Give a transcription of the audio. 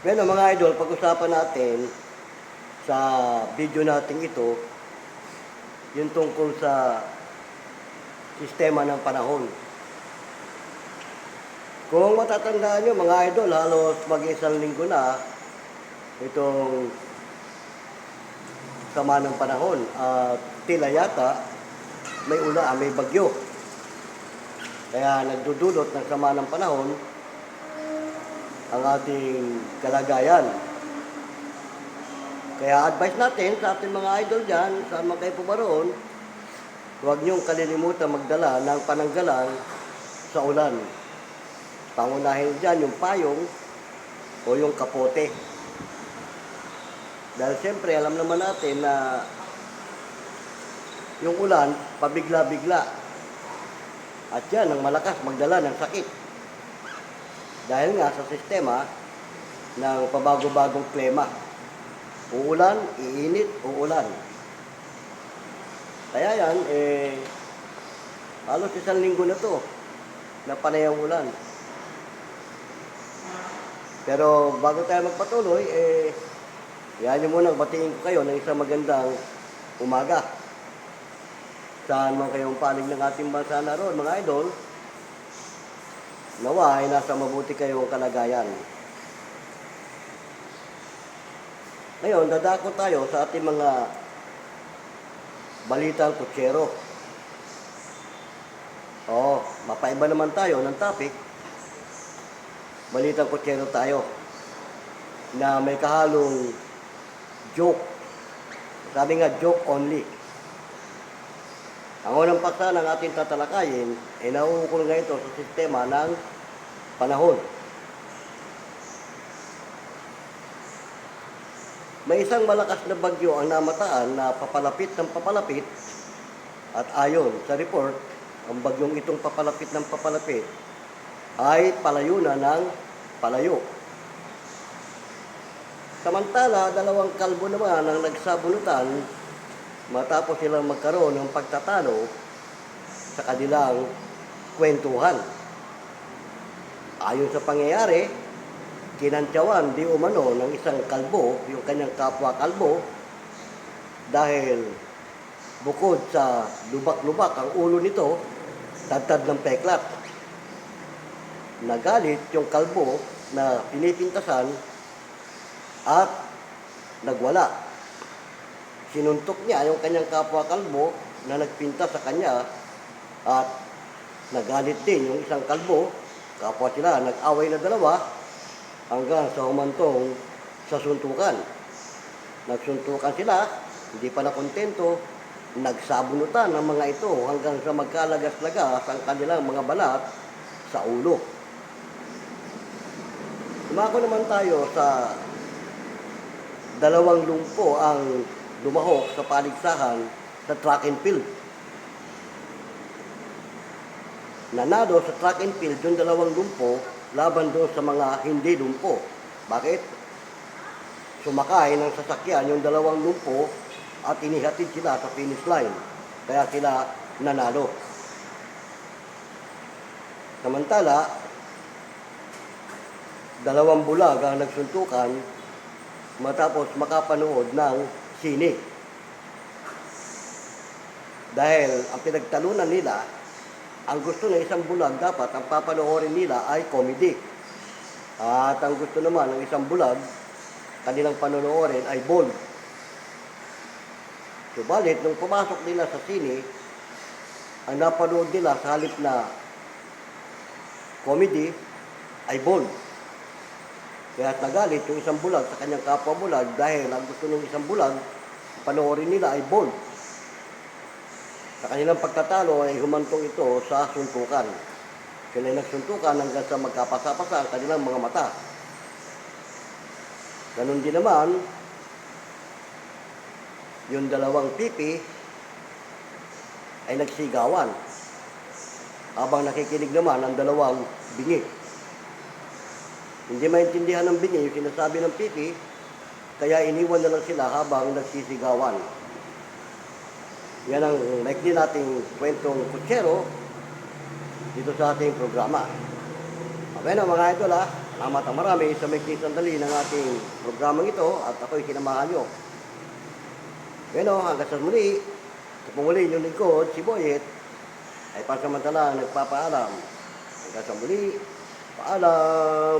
Bueno mga idol, pag-usapan natin sa video natin ito, yung tungkol sa sistema ng panahon. Kung matatandaan nyo mga idol, halos mag-isang linggo na itong sama ng panahon. At tila yata may ulan, may bagyo. Kaya nagdudulot ng sama ng panahon ang ating kalagayan. Kaya advice natin sa ating mga idol dyan, sa mga kayo pumaroon, huwag niyong kalilimutan magdala ng pananggalang sa ulan. Pangunahin dyan yung payong o yung kapote. Dahil siyempre, alam naman natin na yung ulan, pabigla-bigla. At yan, ang malakas magdala ng sakit. Dahil nga sa sistema ng pabago-bagong klima. Uulan, iinit, uulan. Kaya yan, halos isang linggo na to na panay ang ulan. Pero bago tayo magpatuloy, yan nyo muna, batiin ko kayo ng isang magandang umaga. Saan man kayong panig ng ating bansa naroon, mga idol, nawa ay nasa mabuti kayong kalagayan. Ngayon, dadako tayo sa ating mga balitang kutsero. Mapaiba naman tayo ng topic. Balitang kutsero tayo na may kahalong joke. Sabi nga, joke only. Ang unang paksa ng ating tatalakayin ay nauukol nga ito sa sistema ng panahon. May isang malakas na bagyo ang namataan na papalapit ng papalapit at ayon sa report, ang bagyong itong papalapit ng papalapit ay palayo na ng palayo. Samantala, dalawang kalbo naman ang nagsabunutan matapos silang magkaroon ng pagtatalo sa kanilang kwentuhan. Ayon sa pangyayari, kinantyawan di umano ng isang kalbo, yung kanyang kapwa kalbo, dahil bukod sa lubak-lubak ang ulo nito, tadtad ng peklat. Nagalit yung kalbo na pinipintasan at nagwala. Sinuntok niya yung kanyang kapwa kalbo na nagpinta sa kanya at nagalit din yung isang kalbo. Kapwa sila, nag-away na dalawa hanggang sa humantong sa suntukan. Nagsuntukan sila, hindi pa nakontento, nagsabunutan ang mga ito hanggang sa magkalagas-lagas ang kanilang mga balat sa ulo. Dumako naman tayo sa dalawang lumpo ang lumahok sa paligsahan sa track and field. Nanalo sa track and field yung dalawang lumpo laban doon sa mga hindi lumpo. Bakit? Sumakay ng sasakyan yung dalawang lumpo at inihatid sila sa finish line. Kaya sila nanalo. Samantala, dalawang bulag ang nagsuntukan matapos makapanood ng sine. Dahil ang pinagtalunan nila, ang gusto ng isang bulag dapat ang papanoorin nila ay comedy. At ang gusto naman ng isang bulag, kanilang panonoorin ay bold. Subalit, nung pumasok nila sa sine, ang napanood nila sa halip na comedy ay bold. Kaya nagalit yung isang bulag sa kanyang kapwa bulag dahil ang gusto ng isang bulag, panoorin nila ay bold. Sa kanilang pagtatalo ay humantong ito sa suntukan. Sila ay nagsuntukan hanggang sa magkapasa-pasa ang kanilang mga mata. Ganon din naman, yung dalawang pipi ay nagsigawan habang nakikinig naman ang dalawang bingi. Hindi maintindihan ng bingi yung sinasabi ng pipi, kaya iniwan na lang sila habang nagsisigawan. Yan ang maikli nating kwentong kutsero dito sa ating programa. Okay na mga idol ha. Salamat ang marami sa may sandali ng ating programang ito at ako'y kinamahan nyo. Bueno, hanggang sa muli, sa pumuli yung lingkod, si Boyet, ay pansamantalang nagpapaalam. Hanggang sa muli, paalam!